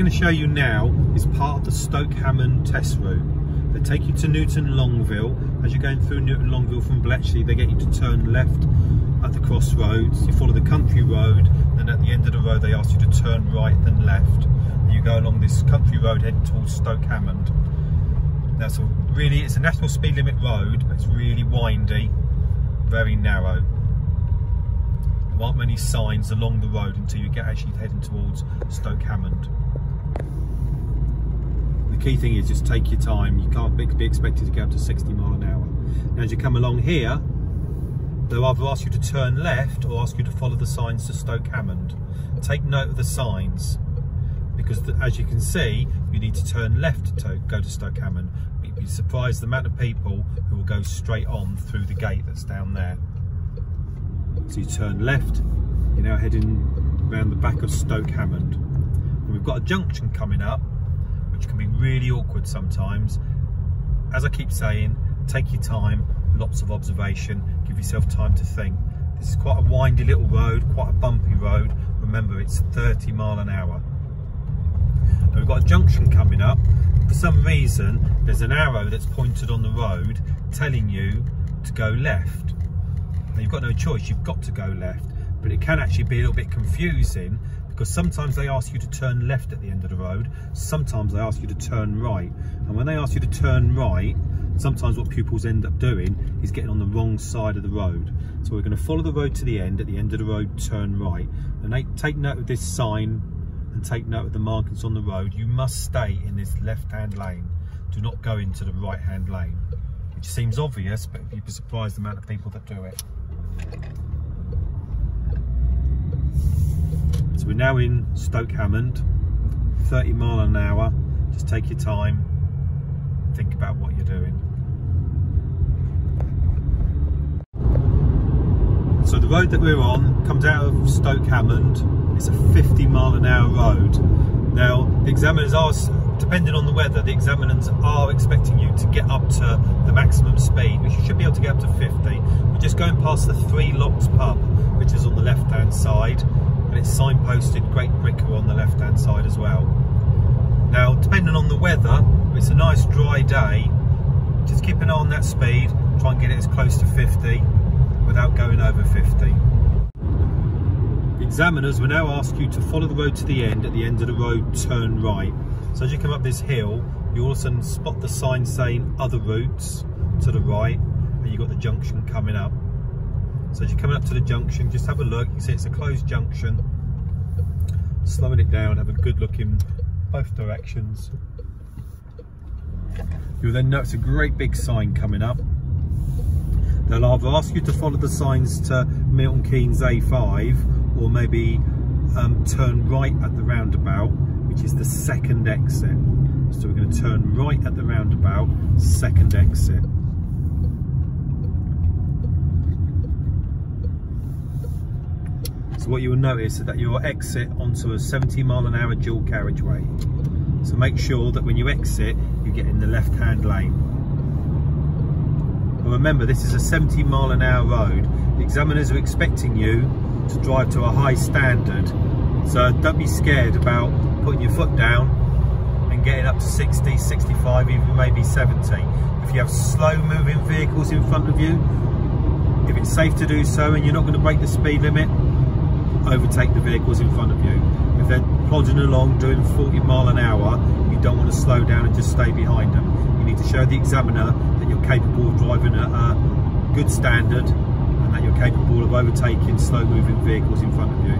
going to show you now is part of the Stoke Hammond test route. They take you to Newton Longville. As you're going through Newton Longville from Bletchley, they get you to turn left at the crossroads. You follow the country road, then at the end of the road they ask you to turn right then left. And you go along this country road heading towards Stoke Hammond. Now it's a national speed limit road, but it's really windy, very narrow. There aren't many signs along the road until you get actually heading towards Stoke Hammond. The key thing is just take your time. You can't be expected to go up to 60 miles an hour. Now as you come along here, they'll either ask you to turn left or ask you to follow the signs to Stoke Hammond. Take note of the signs, because as you can see, you need to turn left to go to Stoke Hammond. You'd be surprised the amount of people who will go straight on through the gate that's down there. So you turn left, you're now heading around the back of Stoke Hammond. And we've got a junction coming up, which can be really awkward sometimes. As I keep saying, take your time, lots of observation, give yourself time to think. This is quite a windy little road, quite a bumpy road. Remember, it's 30 miles an hour. Now we've got a junction coming up. For some reason, there's an arrow that's pointed on the road telling you to go left. Now you've got no choice, you've got to go left, but it can actually be a little bit confusing, because sometimes they ask you to turn left at the end of the road, sometimes they ask you to turn right. And when they ask you to turn right, sometimes what pupils end up doing is getting on the wrong side of the road. So we're going to follow the road to the end. At the end of the road, turn right. And take note of this sign and take note of the markings on the road. You must stay in this left-hand lane. Do not go into the right-hand lane, which seems obvious, but you'd be surprised the amount of people that do it. So we're now in Stoke Hammond, 30 miles an hour. Just take your time, think about what you're doing. So the road that we're on comes out of Stoke Hammond. It's a 50 mile an hour road. Now the examiners are, depending on the weather, the examiners are expecting you to get up to the maximum speed, which you should be able to get up to 50. We're just going past the Three Locks pub, which is on the left hand side, and it's signposted Great Bricker on the left hand side as well. Now depending on the weather, if it's a nice dry day, just keep an eye on that speed, try and get it as close to 50 without going over 50. The examiners will now ask you to follow the road to the end. At the end of the road, turn right. So as you come up this hill, you all of a sudden spot the sign saying other routes to the right, and you've got the junction coming up. So as you're coming up to the junction, just have a look. You can see it's a closed junction. Slowing it down, have a good look in both directions. You'll then notice a great big sign coming up. They'll either ask you to follow the signs to Milton Keynes A5, or maybe turn right at the roundabout, which is the second exit. So we're going to turn right at the roundabout, second exit. So what you will notice is that your exit onto a 70 mile an hour dual carriageway. So make sure that when you exit, you get in the left hand lane. But remember, this is a 70 mile an hour road. The examiners are expecting you to drive to a high standard. So don't be scared about putting your foot down and getting up to 60, 65, even maybe 70. If you have slow moving vehicles in front of you, if it's safe to do so and you're not going to break the speed limit, overtake the vehicles in front of you. If they're plodding along doing 40 mile an hour, you don't want to slow down and just stay behind them. You need to show the examiner that you're capable of driving at a good standard and that you're capable of overtaking slow moving vehicles in front of you.